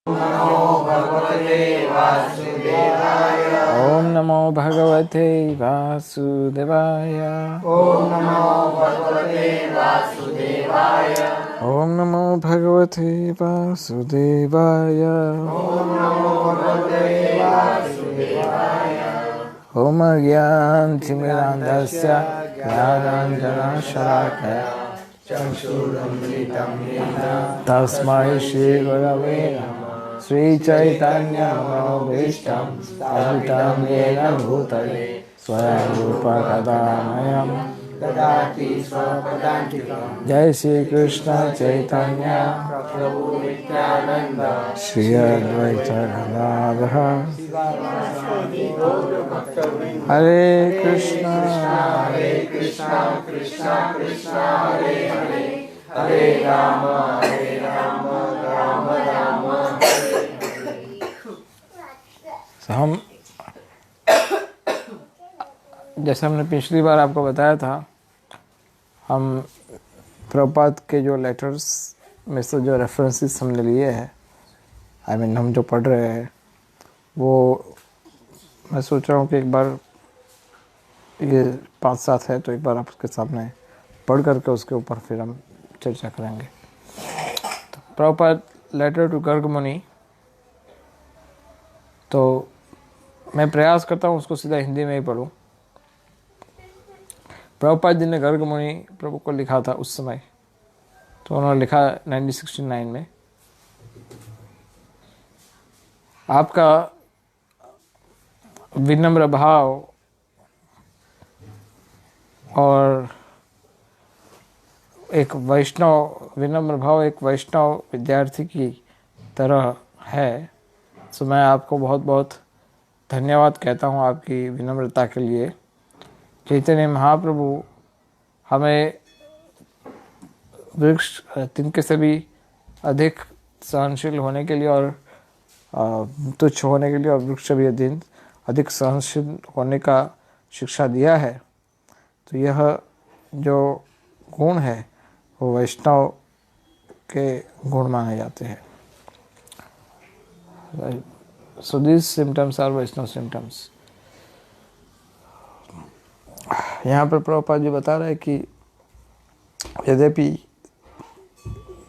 ओम नमो भगवते वासुदेवाय। ओम नमो भगवते वासुदेवाय। ओम नमो भगवते वासुदेवाय। ओम नमो भगवते वासुदेवाय। ओम ज्ञानतिमिरान्धस्य ज्ञानाञ्जनशलाकया चक्षुरुन्मिलितं येन तस्मै श्रीगुरवे नमः। श्रीचैतन्यमनोभीष्टं स्थापितं येन भूतले स्वयं रूपा कदा मह्यं ददाति स्वपदान्तिकं। जय श्री कृष्ण चैतन्य प्रभु नित्यानंद श्री अद्वैत गदाधर हरे कृष्ण हरे कृष्णा कृष्णा कृष्णा हरे हरे हरे राम राम राम। हम जैसे हमने पिछली बार आपको बताया था, हम प्रभुपाद के जो लेटर्स में से जो रेफरेंसेस हमने लिए हैं, हम जो पढ़ रहे हैं, वो मैं सोच रहा हूँ कि एक बार ये 5-7 है तो एक बार आपके सामने पढ़ करके उसके ऊपर फिर हम चर्चा करेंगे। तो प्रभुपाद लेटर टू गर्ग मुनि, तो मैं प्रयास करता हूँ उसको सीधा हिंदी में ही पढ़ूँ। प्रभुपाद जी ने गर्ग मुनि प्रभु को लिखा था उस समय, तो उन्होंने लिखा 1969 में, आपका विनम्र भाव और एक वैष्णव विद्यार्थी की तरह है। सो मैं आपको बहुत बहुत धन्यवाद कहता हूँ आपकी विनम्रता के लिए। चैतन्य महाप्रभु हमें वृक्ष तिनके से भी अधिक सहनशील होने के लिए और तुच्छ होने के लिए और वृक्ष भी अधिक सहनशील होने का शिक्षा दिया है। तो यह जो गुण है वो वैष्णव के गुण माने जाते हैं। So these symptoms are Vaishnava symptoms. यहाँ पर प्रभुपाद जी बता रहे हैं कि यद्यपि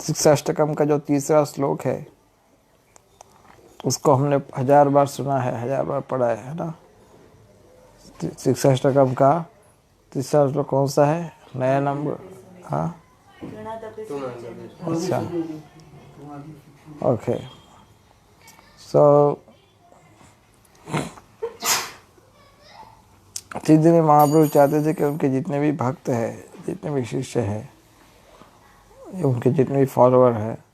शिक्षाष्टकम का जो 3रा श्लोक है उसको हमने 1000 बार सुना है, 1000 बार पढ़ा है ना। शिक्षाष्टकम का 3रा श्लोक कौन सा है? नया नंबर? हाँ, अच्छा, ओके। सो चैतन्य महाप्रभु चाहते थे कि उनके जितने भी भक्त हैं, जितने भी शिष्य हैं, उनके जितने भी फॉलोअर हैं,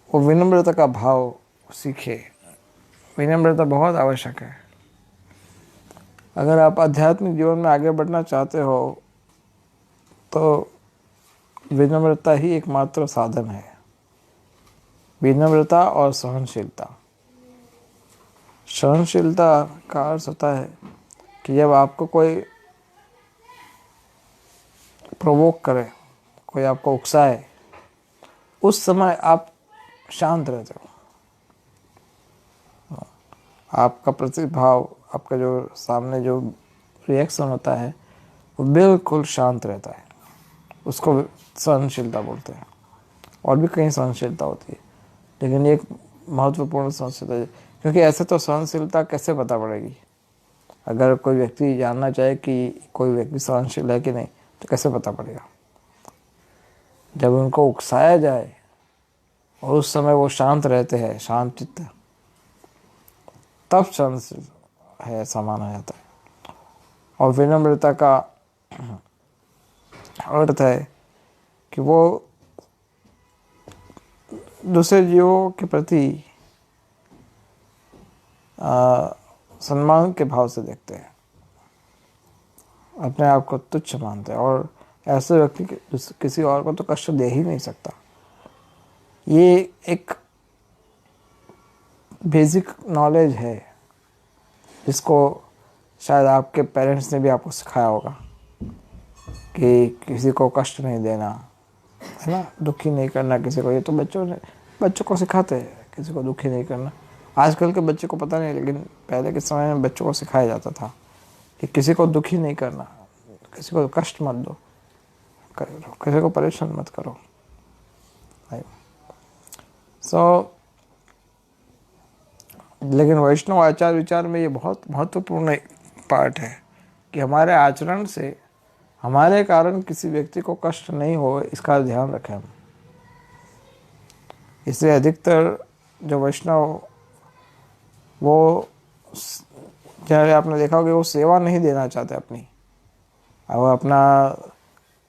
वो विनम्रता का भाव सीखे। विनम्रता बहुत आवश्यक है। अगर आप आध्यात्मिक जीवन में आगे बढ़ना चाहते हो तो विनम्रता ही एकमात्र साधन है। विनम्रता और सहनशीलता। सहनशीलता का अर्थ होता है कि जब आपको कोई प्रोवोक करे, कोई आपको उकसाए, उस समय आप शांत रहते हो। आपका प्रतिभाव, आपका जो सामने जो रिएक्शन होता है वो बिल्कुल शांत रहता है। उसको सहनशीलता बोलते हैं। और भी कहीं सहनशीलता होती है, लेकिन एक महत्वपूर्ण सहनशीलता है। क्योंकि ऐसे तो सहनशीलता कैसे पता पड़ेगी? अगर कोई व्यक्ति जानना चाहे कि कोई व्यक्ति सहनशील है कि नहीं, तो कैसे पता पड़ेगा? जब उनको उकसाया जाए और उस समय वो शांत रहते हैं, शांत चित्त, तब सहनशील है ऐसा माना जाता है। और विनम्रता का अर्थ है कि वो दूसरे जीवों के प्रति सम्मान के भाव से देखते हैं, अपने आप को तुच्छ मानते हैं और ऐसे व्यक्ति किसी और को तो कष्ट दे ही नहीं सकता। ये एक बेसिक नॉलेज है जिसको शायद आपके पेरेंट्स ने भी आपको सिखाया होगा कि किसी को कष्ट नहीं देना, है ना, दुखी नहीं करना किसी को। ये तो बच्चों को सिखाते हैं किसी को दुखी नहीं करना। आजकल के बच्चे को पता नहीं, लेकिन पहले के समय में बच्चों को सिखाया जाता था कि किसी को दुखी नहीं करना, किसी को कष्ट मत दो, किसी को परेशान मत करो। लेकिन वैष्णव आचार विचार में ये बहुत महत्वपूर्ण पार्ट है कि हमारे आचरण से हमारे कारण किसी व्यक्ति को कष्ट नहीं हो, इसका ध्यान रखें हम। इसलिए अधिकतर जो वैष्णव वो, चाहे आपने देखा होगा, वो सेवा नहीं देना चाहते अपनी, और अपना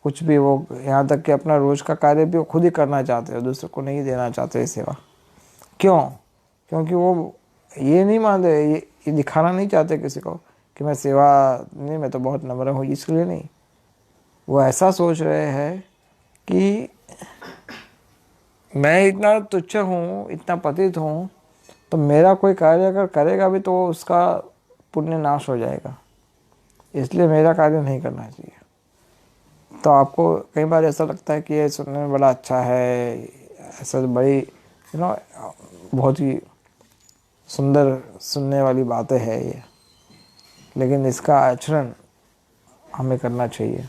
कुछ भी, वो यहाँ तक कि अपना रोज का कार्य भी वो खुद ही करना चाहते हैं, दूसरों को नहीं देना चाहते सेवा। क्यों? क्योंकि वो ये नहीं मानते, ये दिखाना नहीं चाहते किसी को कि मैं सेवा नहीं, मैं तो बहुत नम्र हूँ, इसके लिए नहीं। वो ऐसा सोच रहे हैं कि मैं इतना तुच्छ हूँ, इतना पतित हूँ, तो मेरा कोई कार्य अगर करेगा भी तो उसका पुण्य नाश हो जाएगा, इसलिए मेरा कार्य नहीं करना चाहिए। तो आपको कई बार ऐसा लगता है कि ये सुनने में बड़ा अच्छा है, ऐसा बड़ी बहुत ही सुंदर सुनने वाली बातें है ये, लेकिन इसका आचरण हमें करना चाहिए।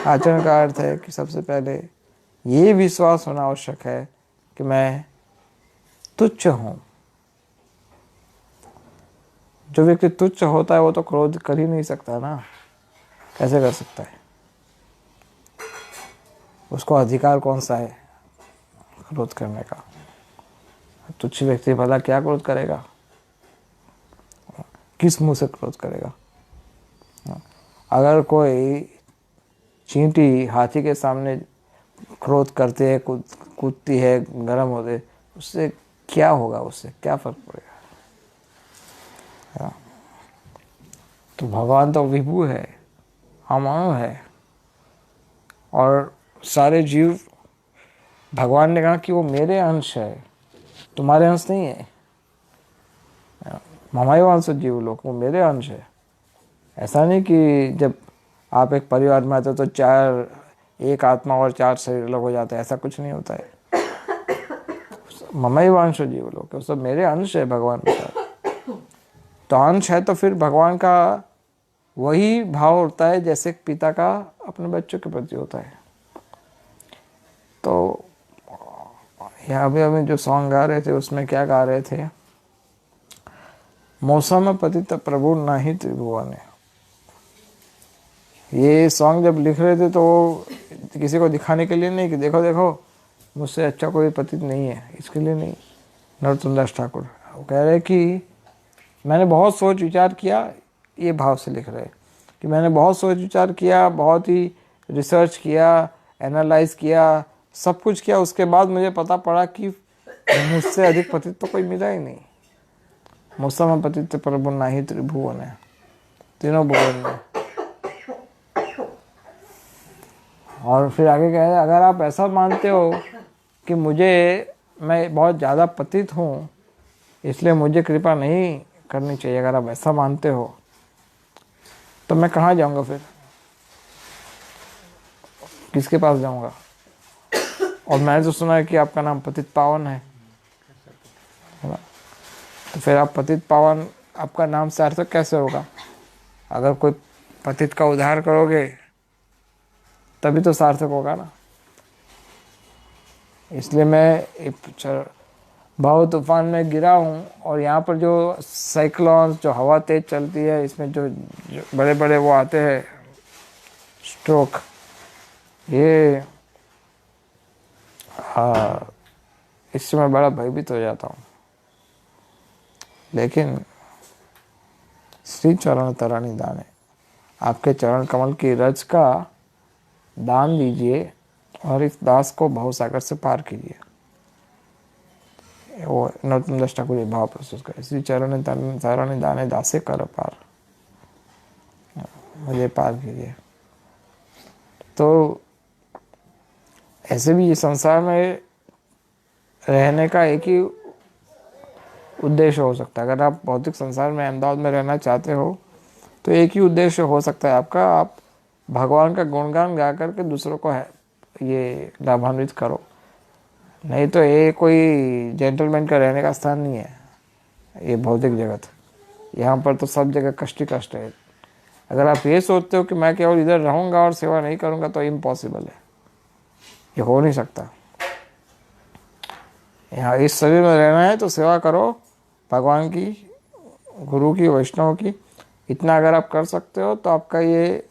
आचरण का अर्थ है कि सबसे पहले ये विश्वास होना आवश्यक है कि मैं तुच्छ हूँ। जो व्यक्ति तुच्छ होता है वो तो क्रोध कर ही नहीं सकता ना, कैसे कर सकता है? उसको अधिकार कौन सा है क्रोध करने का? तुच्छ व्यक्ति भला क्या क्रोध करेगा? किस मुंह से क्रोध करेगा? अगर कोई चींटी हाथी के सामने क्रोध करती है, कूदती है, गर्म होते, उससे क्या होगा? उससे क्या फर्क पड़ेगा? तो भगवान तो विभु है, हम अणु है, और सारे जीव, भगवान ने कहा कि वो मेरे अंश है, तुम्हारे अंश नहीं है। ममायो अंश जीव लोग, वो मेरे अंश है। ऐसा नहीं कि जब आप एक परिवार में आते हो तो एक आत्मा और 4 शरीर अलग हो जाते हैं, ऐसा कुछ नहीं होता है। ममायो अंश जीव लोग, वो सब मेरे अंश है भगवान का। तो अंश है तो फिर भगवान का वही भाव होता है जैसे पिता का अपने बच्चों के प्रति होता है। तो यहाँ भी हमें जो सॉन्ग गा रहे थे उसमें क्या गा रहे थे? मौसम पतित प्रभु नाही त्रिभुवन। ये सॉन्ग जब लिख रहे थे तो किसी को दिखाने के लिए नहीं कि देखो देखो मुझसे अच्छा कोई पतित नहीं है, इसके लिए नहीं। नरोत्तम दास ठाकुर वो कह रहे कि मैंने बहुत सोच विचार किया, ये भाव से लिख रहे कि मैंने बहुत सोच विचार किया, बहुत ही रिसर्च किया, एनालाइज किया, सब कुछ किया, उसके बाद मुझे पता पड़ा कि मुझसे अधिक पतित तो कोई मिला ही नहीं। मौसम पतित प्रभु नाही त्रिभुवन है, तीनों भुवन में। और फिर आगे कह रहे अगर आप ऐसा मानते हो कि मैं बहुत ज़्यादा पतित हूँ इसलिए मुझे कृपा नहीं करनी चाहिए, अगर आप ऐसा मानते हो तो मैं कहाँ जाऊँगा? फिर किसके पास जाऊँगा? और मैंने तो सुना है कि आपका नाम पतित पावन है ना? तो फिर आप पतित पावन, आपका नाम सार्थक कैसे होगा? अगर कोई पतित का उद्धार करोगे तभी तो सार्थक होगा ना। इसलिए मैं भाव तूफान में गिरा हूँ, और यहाँ पर जो साइक्लोन, जो हवा तेज चलती है, इसमें जो बड़े बड़े वो आते हैं स्ट्रोक, ये इससे मैं बड़ा भयभीत हो जाता हूँ। लेकिन श्री चरण तरानी दाने, आपके चरण कमल की रज का दान दीजिए और इस दास को भवसागर से पार कीजिए। वो नरोत्तम दास ठाकुर भाव प्रस्तुत करे, श्री चरण तरानी दाने दासे कर पार, मुझे पार कीजिए। तो ऐसे भी ये संसार में रहने का एक ही उद्देश्य हो सकता है। अगर आप भौतिक संसार में, अहमदाबाद में रहना चाहते हो तो एक ही उद्देश्य हो सकता है आपका, आप भगवान का गुणगान गा करके दूसरों को ये लाभान्वित करो। नहीं तो ये कोई जेंटलमैन का रहने का स्थान नहीं है, ये भौतिक जगत। यहाँ पर तो सब जगह कष्ट ही कष्ट है। अगर आप ये सोचते हो कि मैं केवल इधर रहूँगा और सेवा नहीं करूँगा तो इम्पॉसिबल है, ये हो नहीं सकता। यहाँ इस शरीर में रहना है तो सेवा करो भगवान की, गुरु की, वैष्णव की। इतना अगर आप कर सकते हो तो आपका ये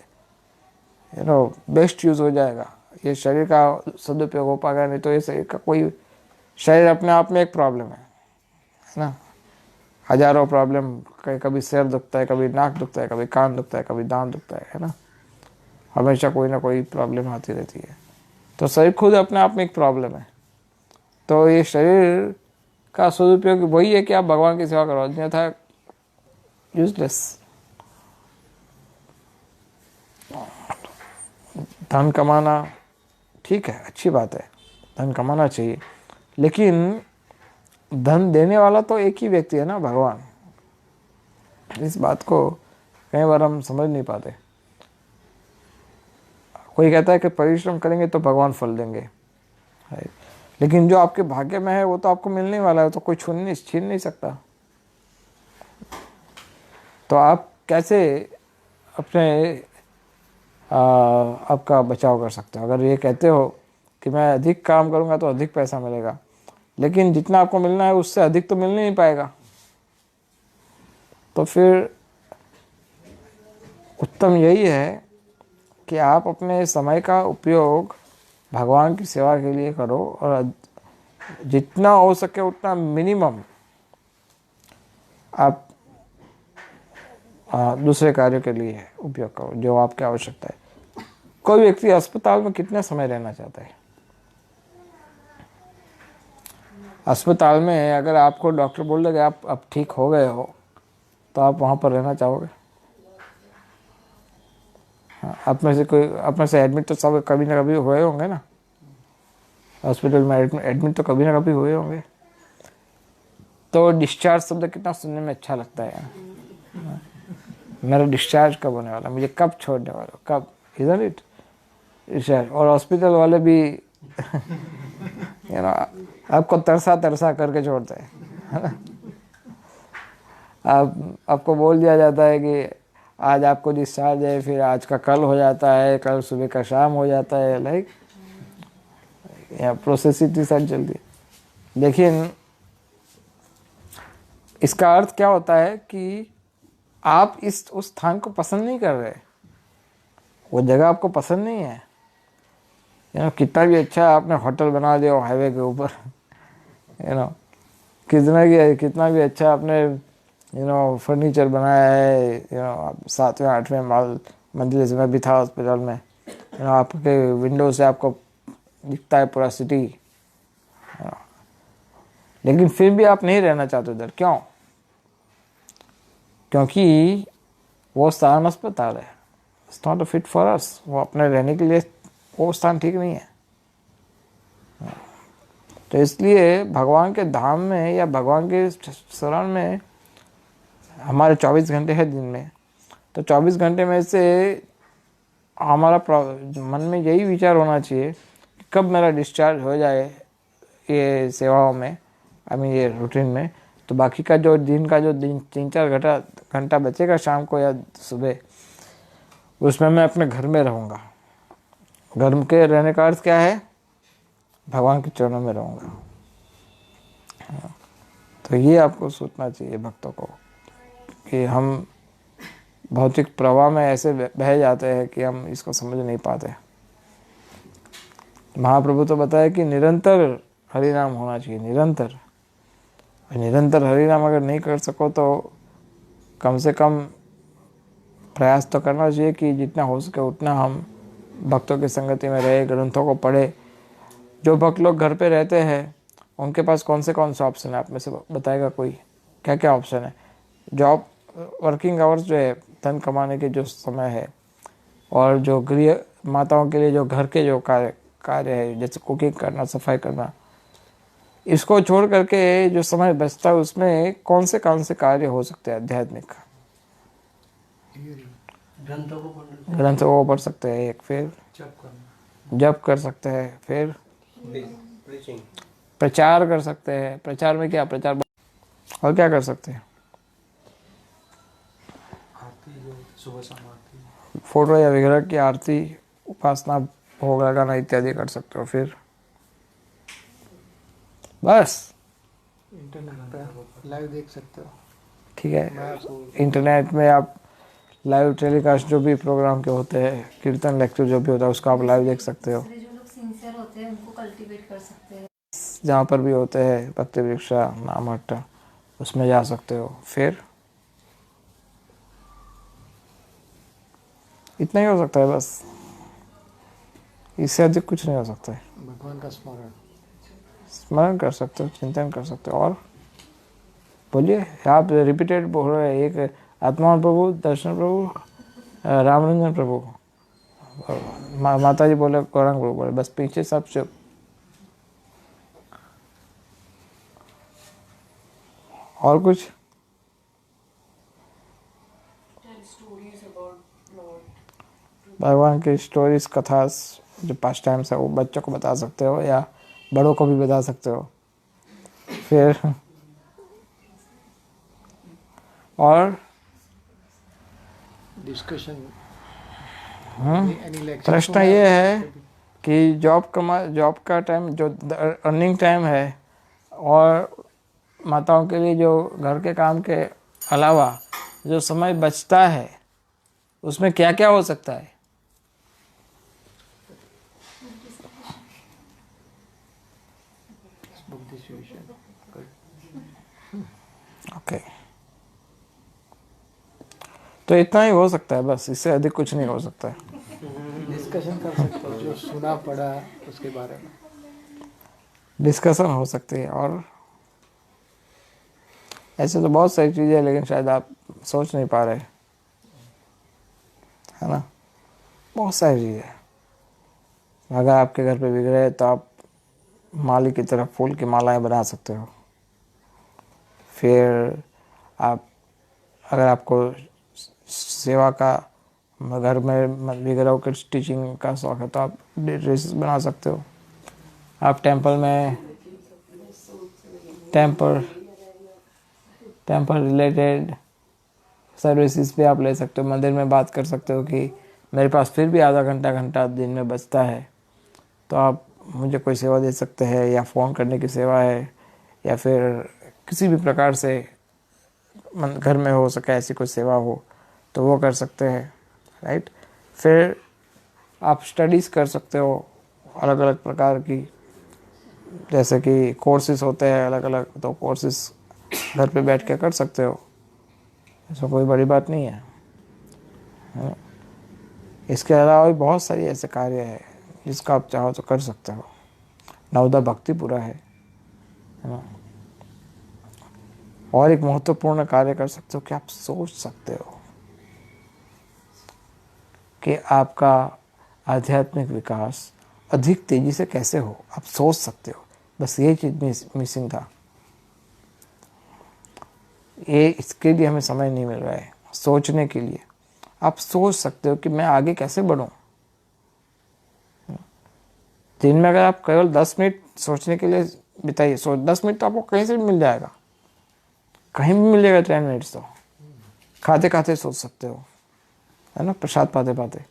बेस्ट यूज़ हो जाएगा, ये शरीर का सदुपयोग हो पाएगा। नहीं तो ये शरीर का कोई, शरीर अपने आप में एक प्रॉब्लम है ना। हजारों प्रॉब्लम, कभी सिर दुखता है, कभी नाक दुखता है, कभी कान दुखता है, कभी दांत दुखता है ना। हमेशा कोई ना कोई प्रॉब्लम आती रहती है। तो शरीर खुद अपने आप में एक प्रॉब्लम है। तो ये शरीर का सदुपयोग वही है कि आप भगवान की सेवा करो, अन्यथा यूजलेस। धन कमाना ठीक है, अच्छी बात है, धन कमाना चाहिए, लेकिन धन देने वाला तो एक ही व्यक्ति है ना, भगवान। इस बात को कई बार हम समझ नहीं पाते। कोई कहता है कि परिश्रम करेंगे तो भगवान फल देंगे, लेकिन जो आपके भाग्य में है वो तो आपको मिलने वाला है, तो कोई छीन नहीं सकता। तो आप कैसे अपने आपका बचाव कर सकते हो? अगर ये कहते हो कि मैं अधिक काम करूँगा तो अधिक पैसा मिलेगा, लेकिन जितना आपको मिलना है उससे अधिक तो मिल नहीं पाएगा, तो फिर उत्तम यही है कि आप अपने समय का उपयोग भगवान की सेवा के लिए करो, और जितना हो सके उतना मिनिमम आप दूसरे कार्यों के लिए उपयोग करो जो आपकी आवश्यकता है। कोई व्यक्ति अस्पताल में कितने समय रहना चाहता है? अस्पताल में अगर आपको डॉक्टर बोल देगा आप अब ठीक हो गए हो, तो आप वहाँ पर रहना चाहोगे? हाँ, आप में से एडमिट तो सब कभी ना कभी हुए होंगे ना, हॉस्पिटल में एडमिट तो कभी ना कभी हुए होंगे। तो डिस्चार्ज शब्द कितना सुनने में अच्छा लगता है यार। मेरा डिस्चार्ज कब होने वाला, मुझे कब छोड़ने वाला, कब, इधर इट डिस्चार्ज। और हॉस्पिटल वाले भी आपको तरसा तरसा करके छोड़ते हैं, है ना। आपको बोल दिया जाता है कि आज आपको डिस्चार्ज है, फिर आज का कल हो जाता है, कल सुबह का शाम हो जाता है, लाइक यहाँ प्रोसेस इतनी सारी चलती है। लेकिन इसका अर्थ क्या होता है कि आप उस स्थान को पसंद नहीं कर रहे, वो जगह आपको पसंद नहीं है। कितना भी अच्छा आपने होटल बना दिया हाईवे के ऊपर, कितना भी अच्छा आपने फर्नीचर बनाया है, 7वें 8वें मंजिल से मैं भी था हॉस्पिटल में, आपके विंडो से आपको दिखता है पूरा सिटी, लेकिन फिर भी आप नहीं रहना चाहते उधर। क्यों? क्योंकि वो स्थान अस्पताल है, it's not a fit for us. वो अपने रहने के लिए वो स्थान ठीक नहीं है। तो इसलिए भगवान के धाम में या भगवान के शरण में हमारे 24 घंटे हैं दिन में, तो 24 घंटे में से हमारा मन में यही विचार होना चाहिए कि कब मेरा डिस्चार्ज हो जाए ये सेवाओं में, ये रूटीन में, तो बाकी का जो दिन का जो 3-4 घंटा बचेगा शाम को या सुबह, उसमें मैं अपने घर में रहूँगा। घर के रहने का अर्थ क्या है? भगवान के चरणों में रहूँगा। तो ये आपको सोचना चाहिए भक्तों को कि हम भौतिक प्रवाह में ऐसे बह जाते हैं कि हम इसको समझ नहीं पाते। महाप्रभु तो बताया कि निरंतर हरि नाम होना चाहिए, निरंतर हरि नाम अगर नहीं कर सको तो कम से कम प्रयास तो करना चाहिए कि जितना हो सके उतना हम भक्तों की संगति में रहे, ग्रंथों को पढ़े। जो भक्त लोग घर पे रहते हैं उनके पास कौन से ऑप्शन है? आप में से बताएगा कोई, क्या क्या ऑप्शन है? जॉब, वर्किंग आवर्स जो है, धन कमाने के जो समय है, और जो गृह माताओं के लिए जो घर के जो कार्य है, जैसे कुकिंग करना, सफाई करना, इसको छोड़ करके जो समय बचता है उसमें कौन से कार्य हो सकते हैं आध्यात्मिक? ग्रंथों को पढ़ सकते हैं एक, फिर जप कर सकते हैं, फिर प्रचार कर सकते हैं। प्रचार में क्या प्रचार, और क्या कर सकते हैं? आरती जो सुबह शाम आरती, फोटो या विग्रह की आरती, उपासना, भोग लगाना इत्यादि कर सकते हो। फिर बस इंटरनेट पे लाइव देख सकते हो। ठीक है। मैं आपको इंटरनेट में आप लाइव टेलीकास्ट जो भी प्रोग्राम के होते हैं, कीर्तन लेक्चर जो भी होता है, उसका आप लाइव देख सकते हो। दूसरे जो लोग सिंसियर होते हैं उनको कल्टीवेट कर सकते हैं। जहाँ पर भी होते हैं भक्ति वृक्षा नाम अट्टा, उसमें जा सकते हो। फिर इतना ही हो सकता है बस, इससे अधिक कुछ नहीं हो सकता है। भगवान का स्मरण, स्मरण कर सकते हो, चिंतन कर सकते हो। और बोलिए, आप रिपीटेड बोल रहे हैं, एक आत्मा प्रभु, दर्शन प्रभु, रामरंजन प्रभु, माता जी बोले, गौरंग प्रभु बोले, बस पीछे सब चुप। और कुछ? भगवान की स्टोरीज, कथा जो पास्ट टाइम्स है वो बच्चों को बता सकते हो या बड़ों को भी बता सकते हो। फिर और डिस्कशन, प्रश्न ये है कि जॉब का टाइम, जो अर्निंग टाइम है, और माताओं के लिए जो घर के काम के अलावा जो समय बचता है, उसमें क्या क्या हो सकता है? ओके, तो इतना ही हो सकता है बस, इससे अधिक कुछ नहीं हो सकता है। डिस्कशन कर सकते हो जो सुना पड़ा उसके बारे में, डिस्कशन हो सकती है। और ऐसे तो बहुत सारी चीज़ें हैं, लेकिन शायद आप सोच नहीं पा रहे, है ना। बहुत सारी चीज़ें। अगर आपके घर पे विग्रह है तो आप माली की तरफ फूल की मालाएं बना सकते हो। फिर आप, अगर आपको सेवा का, घर में विग्रह के स्टिचिंग का शौक है, तो आप ड्रेसेस बना सकते हो। आप टेंपल में टेंपल रिलेटेड सर्विसेज पे आप ले सकते हो। मंदिर में बात कर सकते हो कि मेरे पास फिर भी आधा घंटा दिन में बचता है, तो आप मुझे कोई सेवा दे सकते हैं, या फ़ोन करने की सेवा है, या फिर किसी भी प्रकार से घर में हो सके ऐसी कोई सेवा हो तो वो कर सकते हैं, राइट। फिर आप स्टडीज़ कर सकते हो अलग अलग प्रकार की, जैसे कि कोर्सेज होते हैं अलग अलग, तो कोर्सेज घर पे बैठ के कर सकते हो, ऐसा कोई बड़ी बात नहीं है। इसके अलावा भी बहुत सारी ऐसे कार्य है जिसका आप चाहो तो कर सकते हो। नवोदय भक्ति पूरा है ना। और एक महत्वपूर्ण कार्य कर सकते हो कि आप सोच सकते हो कि आपका आध्यात्मिक विकास अधिक तेजी से कैसे हो। आप सोच सकते हो, बस ये चीज़ मिसिंग था। ये इसके लिए हमें समय नहीं मिल रहा है, सोचने के लिए। आप सोच सकते हो कि मैं आगे कैसे बढ़ूं। दिन में अगर आप केवल 10 मिनट सोचने के लिए बिताइए, 10 मिनट तो आपको कहीं से भी मिल जाएगा, कहीं भी मिल जाएगा। 10 मिनट्स तो खाते खाते सोच सकते हो, है ना। प्रसाद पाते पाते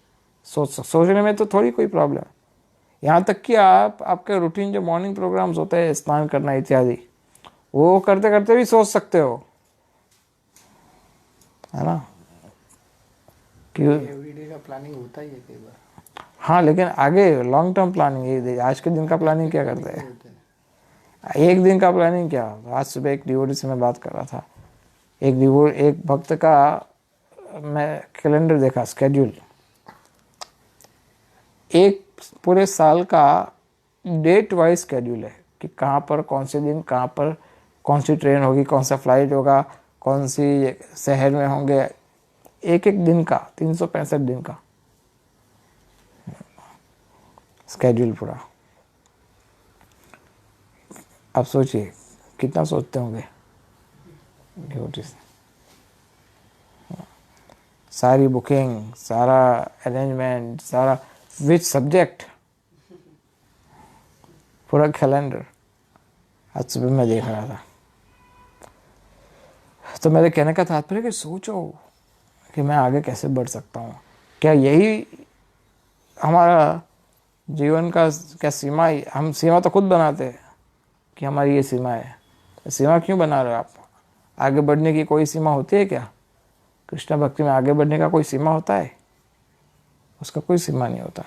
सोचने में तो थोड़ी कोई प्रॉब्लम है। यहाँ तक कि आप, आपके रूटीन जो मॉर्निंग प्रोग्राम्स होते हैं, स्नान करना इत्यादि, वो करते करते भी सोच सकते हो, है ना। कि एवरीडे का प्लानिंग होता ही है कई बार। हाँ, लेकिन आगे लॉन्ग टर्म प्लानिंग, ये आज के दिन का प्लानिंग क्या करते हैं? एक दिन का प्लानिंग क्या। आज सुबह एक डिवोटी से मैं बात कर रहा था, एक भक्त का मैं कैलेंडर देखा, स्केड्यूल, एक पूरे साल का डेट वाइज स्केड्यूल है कि कहाँ पर कौन से दिन, कहाँ पर कौन सी ट्रेन होगी, कौन सा फ्लाइट होगा, कौन सी शहर में होंगे। एक एक दिन का 365 दिन का स्केड्यूल पूरा। आप सोचिए कितना सोचते होंगे डिवोटीज। सारी बुकिंग, सारा अरेंजमेंट, सारा विच सब्जेक्ट, पूरा कैलेंडर, आज सुबह मैं देख रहा था। तो मेरे कहने का तात्पर्य कि सोचो कि मैं आगे कैसे बढ़ सकता हूँ। क्या यही हमारा जीवन का क्या सीमा? हम सीमा तो खुद बनाते हैं कि हमारी ये सीमा है। तो सीमा क्यों बना रहे हो आप? आगे बढ़ने की कोई सीमा होती है क्या? कृष्ण भक्ति में आगे बढ़ने का कोई सीमा होता है? उसका कोई सीमा नहीं होता।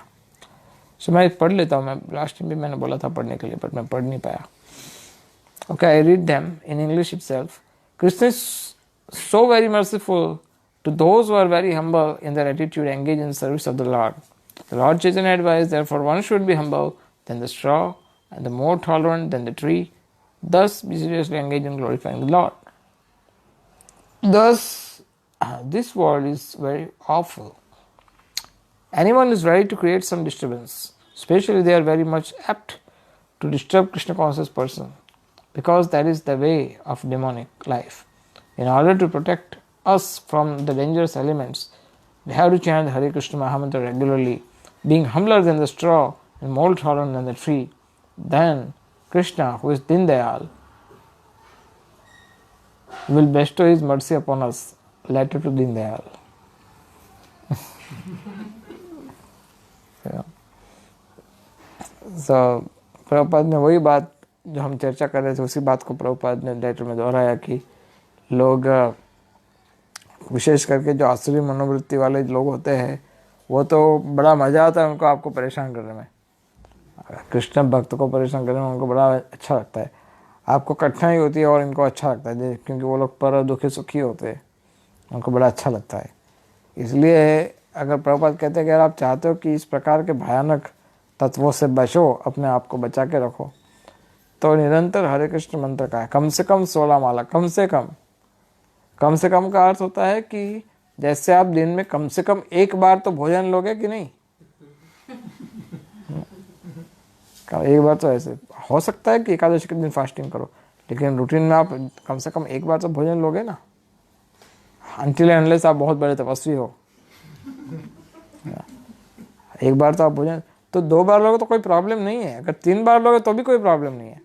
सो मैं पढ़ लेता हूँ। मैं लास्ट टाइम भी मैंने बोला था पढ़ने के लिए, पर मैं पढ़ नहीं पाया। Okay, I read them in English itself. Krishna is so very merciful to those who are very humble in their attitude engaged in service of the Lord. The Lord Chaitanya advised, therefore one should be humble than the straw and the more tolerant than the tree. Thus be seriously engaged in glorifying the Lord. Thus, this world is very awful. Anyone is ready to create some disturbance, especially they are very much apt to disturb Krishna conscious person, because that is the way of demonic life. In order to protect us from the dangerous elements, we have to chant Hare Krishna Mahamantra regularly, being humbler than the straw and more tolerant than the tree. Then Krishna, who is Din Dayal, will bestow his mercy upon us. Letter to Din Dayal. So, Prabhupada ने वही बात जो हम चर्चा कर रहे थे, उसी बात को प्रभुपाद ने लेटर में दोहराया कि लोग, विशेष करके जो आसुरी मनोवृत्ति वाले लोग होते हैं, वो तो बड़ा मज़ा आता है उनको आपको परेशान करने में। कृष्ण भक्त को परेशान करने में उनको बड़ा अच्छा लगता है। आपको कठिनाई होती है और इनको अच्छा लगता है, क्योंकि वो लोग पर दुखी सुखी होते हैं, उनको बड़ा अच्छा लगता है। इसलिए अगर प्रभुपाद कहते हैं कि अगर आप चाहते हो कि इस प्रकार के भयानक तत्वों से बचो, अपने आप को बचा के रखो, तो निरंतर हरे कृष्ण मंत्र का है, कम से कम 16 माला। कम से कम का अर्थ होता है कि जैसे आप दिन में कम से कम एक बार तो भोजन लोगे कि नहीं? एक बार तो ऐसे हो सकता है कि एकादशी के दिन फास्टिंग करो, लेकिन रूटीन में आप कम से कम एक बार तो भोजन लोगे ना, अनटिल अनलेस आप बहुत बड़े तपस्वी हो। एक बार तो आप भोजन, तो 2 बार लोगे तो कोई प्रॉब्लम नहीं है, अगर 3 बार लोगे तो भी कोई प्रॉब्लम नहीं है,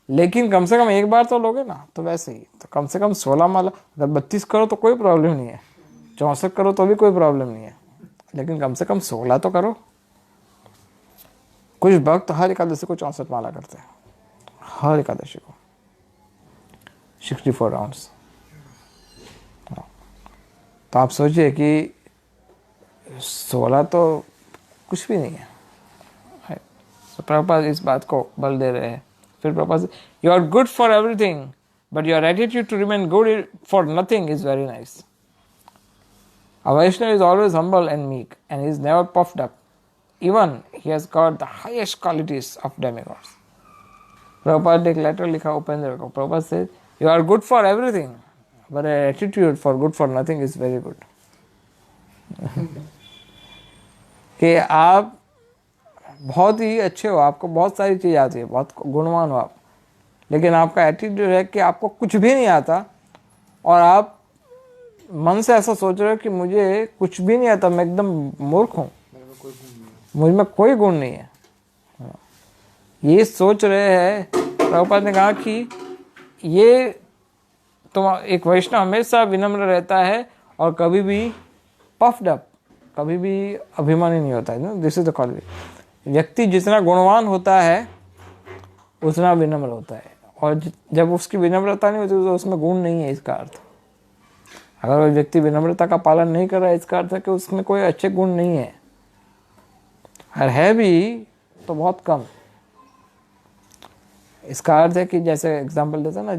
लेकिन कम से कम एक बार तो लोगे ना। तो वैसे ही तो कम से कम 16 माला, अगर 32 करो तो कोई प्रॉब्लम नहीं है, 64 करो तो भी कोई प्रॉब्लम नहीं है, लेकिन कम से कम 16 तो करो। कुछ भक्त हर एकादशी को 64 माला करते हैं, हर एकादशी को 64 राउंड्स। तो आप सोचिए कि 16 तो कुछ भी नहीं है। तो प्रभुपाद इस बात को बल दे रहे हैं। फिर Prabhupada, you are good for everything but your attitude to remain good for nothing is very nice. A Vaishnava is always humble and meek, and he is never puffed up. Even he has got the highest qualities of demigods. Prabhupada ने एक letter लिखा उपेंद्र को। प्रभुपाद से, you are good for everything, but your attitude for good for nothing is very good. कि आप बहुत ही अच्छे हो, आपको बहुत सारी चीज़ आती है, बहुत गुणवान हो आप, लेकिन आपका एटीट्यूड है कि आपको कुछ भी नहीं आता और आप मन से ऐसा सोच रहे हो कि मुझे कुछ भी नहीं आता, मैं एकदम मूर्ख हूँ, मुझ में कोई गुण नहीं है। ये सोच रहे हैं। प्रभुपाद ने कहा कि ये तो एक वैष्णव हमेशा विनम्र रहता है और कभी भी पफ्ड अप, कभी भी अभिमानी नहीं होता है। This is the quality. व्यक्ति जितना गुणवान होता है उतना विनम्र होता है, और जब उसकी विनम्रता नहीं होती तो उसमें गुण नहीं है। इसका अर्थ, अगर वो व्यक्ति विनम्रता का पालन नहीं कर रहा है, इसका अर्थ है कि उसमें कोई अच्छे गुण नहीं है, और है भी तो बहुत कम। इसका अर्थ है कि जैसे एग्जाम्पल देता है ना,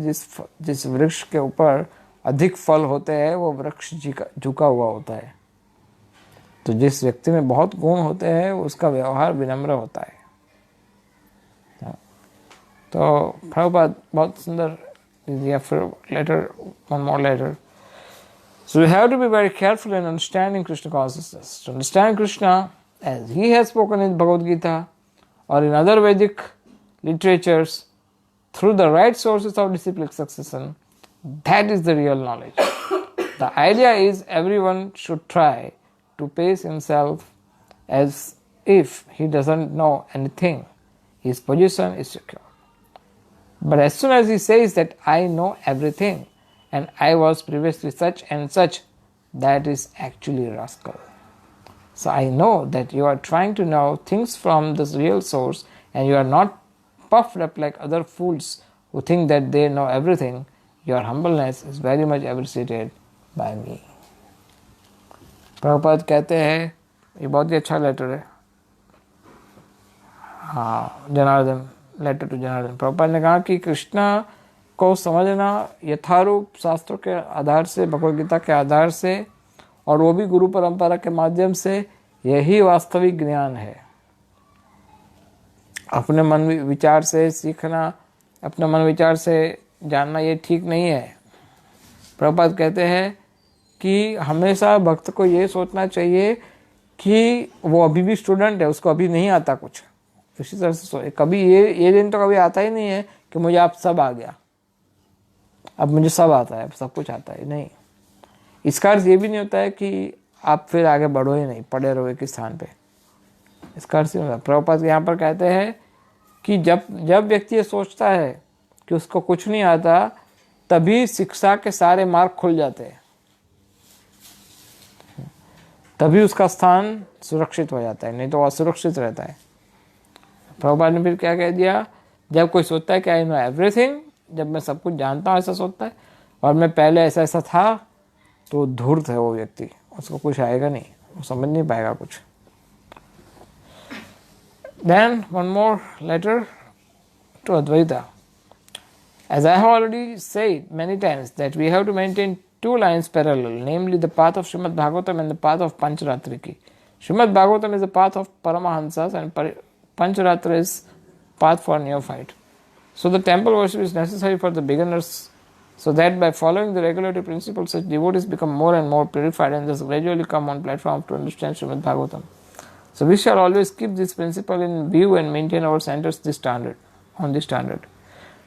जिस वृक्ष के ऊपर अधिक फल होते हैं वो वृक्ष झुका हुआ होता है। तो जिस व्यक्ति में बहुत गुण होते हैं उसका व्यवहार विनम्र होता है। तो प्रभुपाद बहुत सुंदर दिया। फिर letter, one more letter. So we have to be very careful in understanding Krishna consciousness. To understand Krishna as he has spoken in Bhagavad Gita or in other Vedic literatures through the right sources of disciplic succession, that is the real knowledge. The idea is everyone should try to pace himself as if he doesn't know anything. His position is secure. But as soon as he says that I know everything and I was previously such and such, that is actually rascal. So I know that you are trying to know things from this real source and you are not puffed up like other fools who think that they know everything. Your humbleness is very much appreciated by me. Prabhupada कहते हैं, ये बहुत ही अच्छा letter है, हाँ, Janardan, letter to Janardan. Prabhupada ने कहा कि कृष्णा को समझना यथारूप शास्त्रों के आधार से, भगवद गीता के आधार से, और वो भी गुरु परंपरा के माध्यम से, यही वास्तविक ज्ञान है। अपने मन विचार से सीखना, अपने मन विचार से जानना ये ठीक नहीं है। प्रभुपाद कहते हैं कि हमेशा भक्त को ये सोचना चाहिए कि वो अभी भी स्टूडेंट है, उसको अभी नहीं आता कुछ। इसी तरह से कभी ये दिन तो कभी आता ही नहीं है कि मुझे आप सब आ गया, अब मुझे सब आता है, सब कुछ आता है, नहीं। इसका अर्थ ये भी नहीं होता है कि आप फिर आगे बढ़ो ही नहीं, पड़े रहो एक स्थान पे, इसका अर्थ नहीं होता। प्रभुपाद यहाँ पर कहते हैं कि जब व्यक्ति ये सोचता है कि उसको कुछ नहीं आता, तभी शिक्षा के सारे मार्ग खुल जाते हैं, तभी उसका स्थान सुरक्षित हो जाता है, नहीं तो असुरक्षित रहता है। प्रभुपाद ने फिर क्या कह दिया, जब कोई सोचता है कि आई नो एवरीथिंग, जब मैं सब कुछ जानता हूँ ऐसा सोचता है, और मैं पहले ऐसा ऐसा था, तो धूर्त है वो व्यक्ति, उसको कुछ आएगा नहीं, वो समझ नहीं पाएगा कुछ। Then one more letter to Advaita. As I have already said many times that we have to maintain two lines parallel, namely the path of Srimad Bhagavatam and the path of Pancharatriki. Srimad Bhagavatam is the path of Paramahansas and Pancharatra is path for neophyte. So the temple worship is necessary for the beginners, so that by following the regulatory principles such devotees become more and more purified and thus gradually come on platform to understand Srimad Bhagavatam. So we shall always keep this principle in view and maintain our centers on this standard.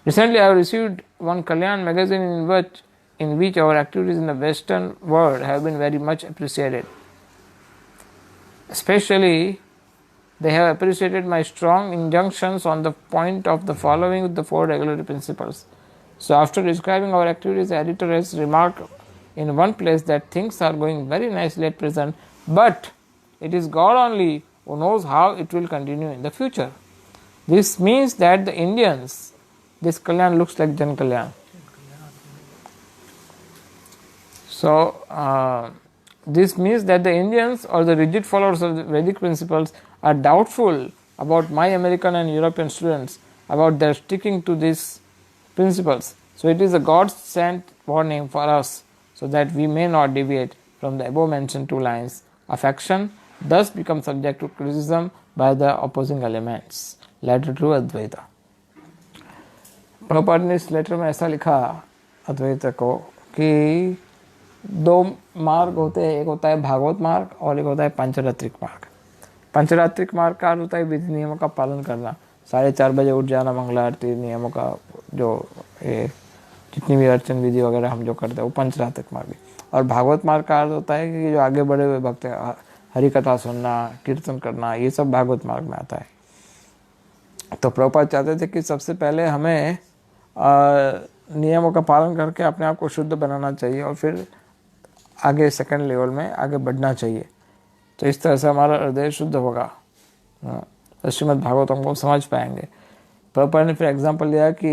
Recently I have received one Kalyan magazine in which our activities in the Western world have been very much appreciated. Especially they have appreciated my strong injunctions on the point of the following the four regulatory principles. So after describing our activities, the editor has remarked in one place that things are going very nicely at present, but it is God only who knows how it will continue in the future. This means that the Indians, this Kalyan looks like Jan Kalyan. So this means that the Indians or the rigid followers of the Vedic principles are doubtful about my American and European students about their sticking to these principles. So it is a God-sent warning for us so that we may not deviate from the above mentioned two lines of action, thus become subject to criticism by the opposing elements. Letter to Advaita. Prabhupada ने इस letter में ऐसा लिखा अद्वैत को कि दो मार्ग होते हैं, एक होता है भागवत मार्ग और एक होता है पंचरात्रिक मार्ग। पंचरात्रिक मार्ग का होता है विधि नियमों का पालन करना, 4:30 बजे उठ जाना, मंगला आरती नियमों का जो ये जितनी भी अर्चन विधि वगैरह हम जो करते हैं वो पंचरात्रिक मार्ग। और भागवत मार्ग का अर्थ होता है कि जो आगे बढ़े हुए भक्त हरि कथा सुनना, कीर्तन करना, ये सब भागवत मार्ग में आता है। तो प्रभुपाद चाहते थे कि सबसे पहले हमें नियमों का पालन करके अपने आप को शुद्ध बनाना चाहिए और फिर आगे सेकंड लेवल में आगे बढ़ना चाहिए। तो इस तरह से हमारा हृदय शुद्ध होगा, श्रीमद् भागवतम को समझ पाएंगे। प्रभुपाद ने फिर एग्जांपल लिया कि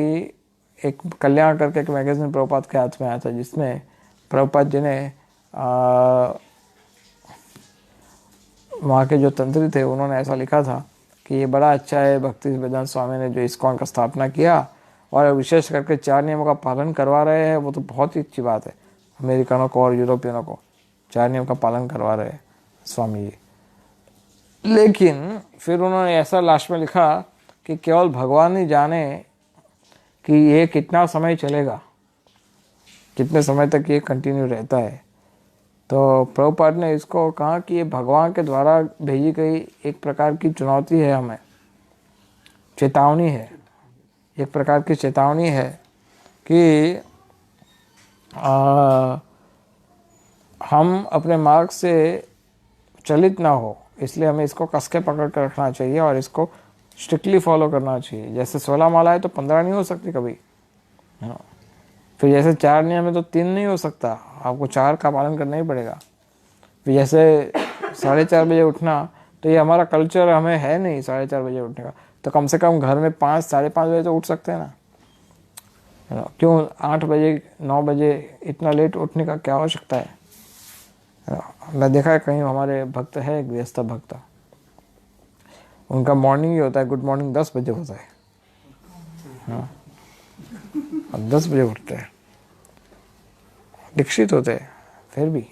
एक कल्याण करके एक मैगजीन प्रभुपाद के हाथ में आया था, जिसमें प्रभुपाद जी ने वहाँ के जो तंत्री थे उन्होंने ऐसा लिखा था कि ये बड़ा अच्छा है, भक्ति वेदांत स्वामी ने जो इस्कॉन का स्थापना किया और विशेष करके 4 नियमों का पालन करवा रहे हैं, वो तो बहुत ही अच्छी बात है। अमेरिकनों को और यूरोपियनों को 4 नियम का पालन करवा रहे हैं स्वामी जी। लेकिन फिर उन्होंने ऐसा लास्ट में लिखा कि केवल भगवान ही जाने कि ये कितना समय चलेगा, कितने समय तक ये कंटिन्यू रहता है। तो प्रभुपाद ने इसको कहा कि ये भगवान के द्वारा भेजी गई एक प्रकार की चुनौती है, हमें चेतावनी है, एक प्रकार की चेतावनी है कि हम अपने मार्ग से चलित ना हो, इसलिए हमें इसको कस के पकड़ कर रखना चाहिए और इसको स्ट्रिक्टली फॉलो करना चाहिए। जैसे 16 माला है तो 15 नहीं हो सकती कभी, हाँ। फिर जैसे 4 नियम है तो 3 नहीं हो सकता, आपको 4 का पालन करना ही पड़ेगा। फिर जैसे 4:30 बजे उठना, तो ये हमारा कल्चर हमें है नहीं 4:30 बजे उठने का, तो कम से कम घर में 5 साढ़े 5 बजे तो उठ सकते हैं ना, है ना? क्यों 8 बजे 9 बजे इतना लेट उठने का क्या आवश्यकता है ना? मैं देखा है कहीं हमारे भक्त है, एक व्यस्त भक्त, उनका मॉर्निंग ही होता है, गुड मॉर्निंग 10 बजे होता है, हाँ, अब 10 बजे उठते हैं, दीक्षित होते हैं फिर भी।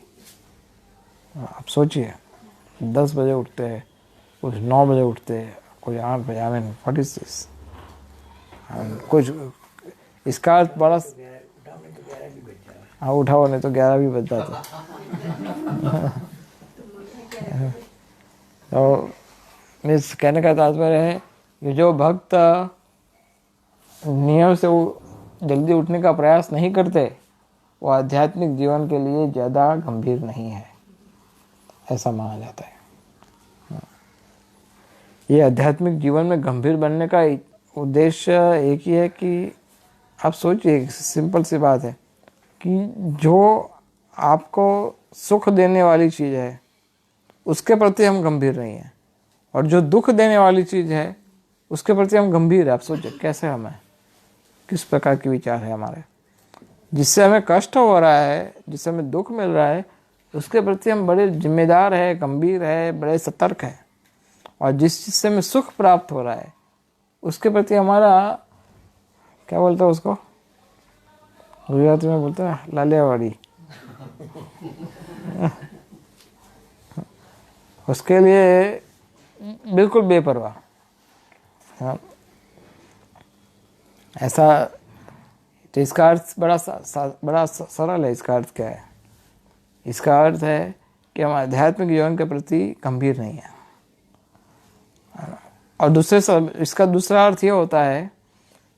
आप सोचिए 10 बजे उठते हैं, कुछ 9 बजे उठते हैं, कुछ 8 बजे। I mean what is this? कुछ इसका अर्थ बड़ा, हाँ उठाओ, नहीं तो 11 भी बज जाता। तो मीन्स कहने का तात्पर्य है कि जो भक्त नियम से जल्दी उठने का प्रयास नहीं करते, वो आध्यात्मिक जीवन के लिए ज़्यादा गंभीर नहीं है, ऐसा माना जाता है। ये आध्यात्मिक जीवन में गंभीर बनने का उद्देश्य एक ही है कि आप सोचिए, सिंपल सी बात है कि जो आपको सुख देने वाली चीज़ है उसके प्रति हम गंभीर नहीं हैं, और जो दुख देने वाली चीज़ है उसके प्रति हम गंभीर है। आप सोचिए कैसे हमें, किस प्रकार के विचार है हमारे। जिससे हमें कष्ट हो रहा है, जिससे हमें दुख मिल रहा है, उसके प्रति हम बड़े जिम्मेदार है, गंभीर है, बड़े सतर्क है। और जिस चीज़ से हमें सुख प्राप्त हो रहा है उसके प्रति हमारा, क्या बोलते हैं उसको गुजराती में बोलते हैं, लालियावाड़ी, उसके लिए बिल्कुल बेपरवाह, हाँ। ऐसा, तो इसका अर्थ बड़ा सरल है। इसका अर्थ क्या है? इसका अर्थ है कि हम आध्यात्मिक जीवन के प्रति गंभीर नहीं है। और इसका दूसरा अर्थ ये होता है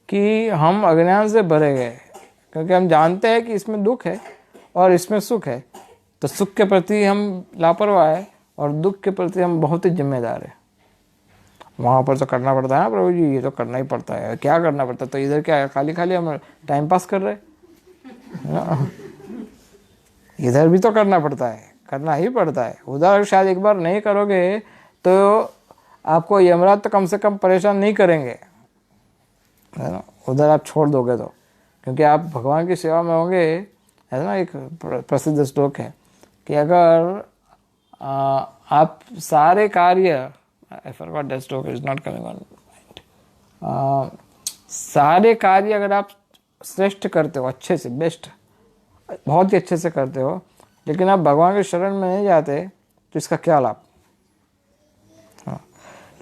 कि हम अज्ञान से भरे गए, क्योंकि हम जानते हैं कि इसमें दुख है और इसमें सुख है, तो सुख के प्रति हम लापरवाह है और दुख के प्रति हम बहुत ही जिम्मेदार है। वहाँ पर तो करना पड़ता है प्रभु जी, ये तो करना ही पड़ता है। क्या करना पड़ता है? तो इधर क्या खाली खाली हम टाइम पास कर रहे, इधर भी तो करना पड़ता है, करना ही पड़ता है। उधर शायद एक बार नहीं करोगे तो आपको यमराज तो कम से कम परेशान नहीं करेंगे, है ना, उधर आप छोड़ दोगे तो, क्योंकि आप भगवान की सेवा में होंगे, है ना। एक प्रसिद्ध श्लोक है कि अगर आप सारे कार्य, I forgot that stroke, is not coming on mind. सारे कार्य अगर आप श्रेष्ठ करते हो, अच्छे से, बेस्ट, बहुत ही अच्छे से करते हो, लेकिन आप भगवान के शरण में नहीं जाते तो इसका क्या लाभ? हाँ।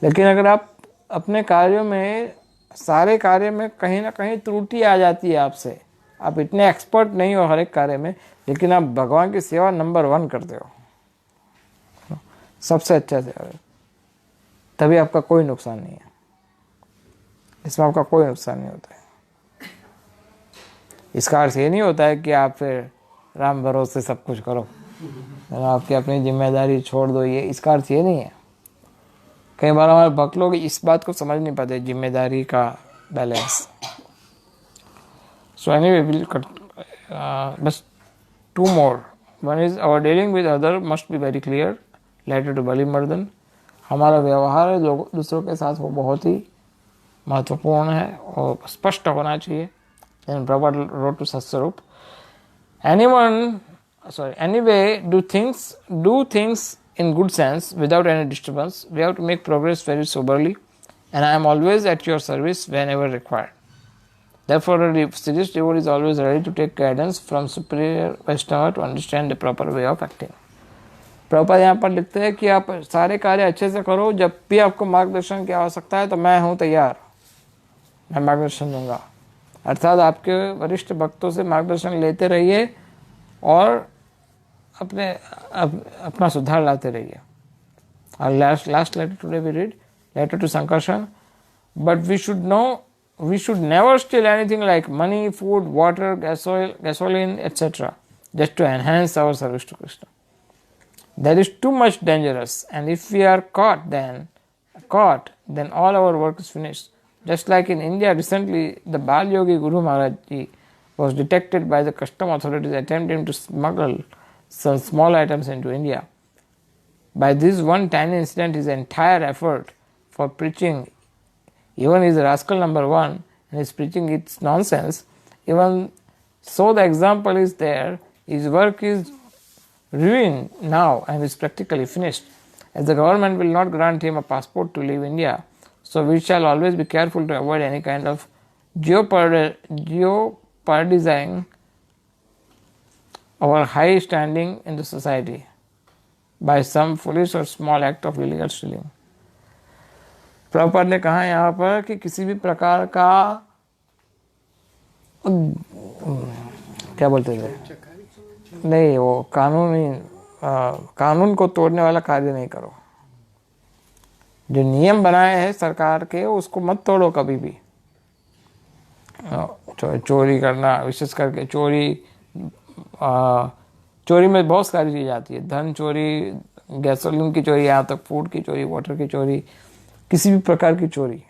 लेकिन अगर आप अपने कार्यों में, सारे कार्य में कहीं ना कहीं त्रुटि आ जाती है आपसे, आप इतने एक्सपर्ट नहीं हो हर एक कार्य में, लेकिन आप भगवान की सेवा नंबर 1 करते हो, सबसे अच्छे से, तभी आपका कोई नुकसान नहीं है। इसमें आपका कोई नुकसान नहीं होता है। इसका अर्थ ये नहीं होता है कि आप फिर राम भरोसे सब कुछ करो, आपकी अपनी जिम्मेदारी छोड़ दो, ये इसका अर्थ ये नहीं है। कई बार हमारे भक्त लोग इस बात को समझ नहीं पाते, जिम्मेदारी का बैलेंस। सो एनीवे, बस 2 more. One is our dealing with other must be very clear. Letter to Balimardan, हमारा व्यवहार दूसरों के साथ वो बहुत ही महत्वपूर्ण है और स्पष्ट होना चाहिए। Prabhupada wrote to Satswarup, anyway, do things in good sense without any disturbance. We have to make progress very soberly, and I am always at your service whenever required. Therefore, a serious devotee is always ready to take guidance from superior Vaishnava to understand the proper way of acting. Prabhupada यहाँ पर लिखते हैं कि आप सारे कार्य अच्छे से करो, जब भी आपको मार्गदर्शन की आवश्यकता है तो मैं हूँ तैयार, मैं मार्गदर्शन दूंगा। अर्थात आपके वरिष्ठ भक्तों से मार्गदर्शन लेते रहिए और अपना सुधार लाते रहिए। और last letter today we read letter to Sankarshan, but we should never steal anything like money, food, water, gasoline, etc. just to enhance our service to Krishna. That is too much dangerous, and if we are caught, then caught, then all our work is finished. Just like in India recently, the Bal Yogi Guru Maharaj Ji was detected by the custom authorities attempting to smuggle some small items into India. By this one tiny incident, his entire effort for preaching, even is rascal number one, and his preaching it's nonsense, even so the example is there, his work is ruined now and is practically finished. As the government will not grant him a passport to leave India, so we shall always be careful to avoid any kind of jeopardizing our high standing in the society by some foolish or small act of illegal stealing. Prabhupada ने कहा यहाँ पर कि किसी भी प्रकार का क्या बोलते थे नहीं, वो कानून को तोड़ने वाला कार्य नहीं करो। जो नियम बनाए हैं सरकार के उसको मत तोड़ो कभी भी। चोरी करना, विशेष करके चोरी में बहुत सारी चीज़ आती है, धन चोरी, गैसोलीन की चोरी, यहाँ तक फूड की चोरी, वाटर की चोरी, किसी भी प्रकार की चोरी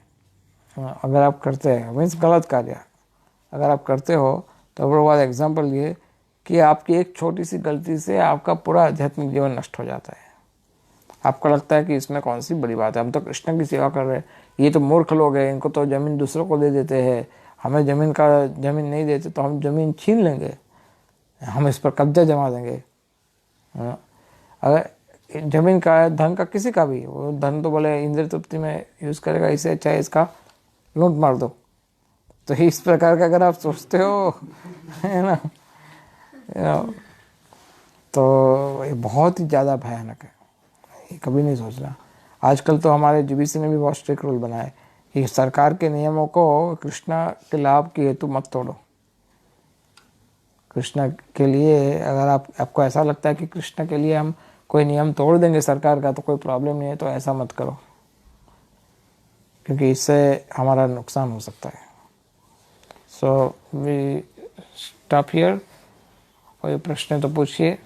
अगर आप करते हैं मीन्स गलत कार्य अगर आप करते हो तो प्रभुपाद एग्जाम्पल ये कि आपकी एक छोटी सी गलती से आपका पूरा आध्यात्मिक जीवन नष्ट हो जाता है। आपको लगता है कि इसमें कौन सी बड़ी बात है, हम तो कृष्ण की सेवा कर रहे हैं, ये तो मूर्ख लोग हैं, इनको तो ज़मीन दूसरों को दे देते हैं, हमें ज़मीन नहीं देते तो हम ज़मीन छीन लेंगे, हम इस पर कब्जा जमा देंगे। अगर ज़मीन का, धन का, किसी का भी, वो धन तो बोले इंद्र तृप्ति में यूज़ करेगा, इससे अच्छा है इसका लूट मार दो। तो इस प्रकार का अगर आप सोचते हो है ना, तो ये बहुत ही ज़्यादा भयानक है, ये कभी नहीं सोचना। आजकल तो हमारे जीबीसी ने भी बहुत स्ट्रिक्ट रूल बनाए कि सरकार के नियमों को कृष्णा के लाभ के हेतु मत तोड़ो। कृष्णा के लिए अगर आपको ऐसा लगता है कि कृष्णा के लिए हम कोई नियम तोड़ देंगे सरकार का तो कोई प्रॉब्लम नहीं है, तो ऐसा मत करो, क्योंकि इससे हमारा नुकसान हो सकता है। So we stop here. कोई प्रश्न तो पूछिए।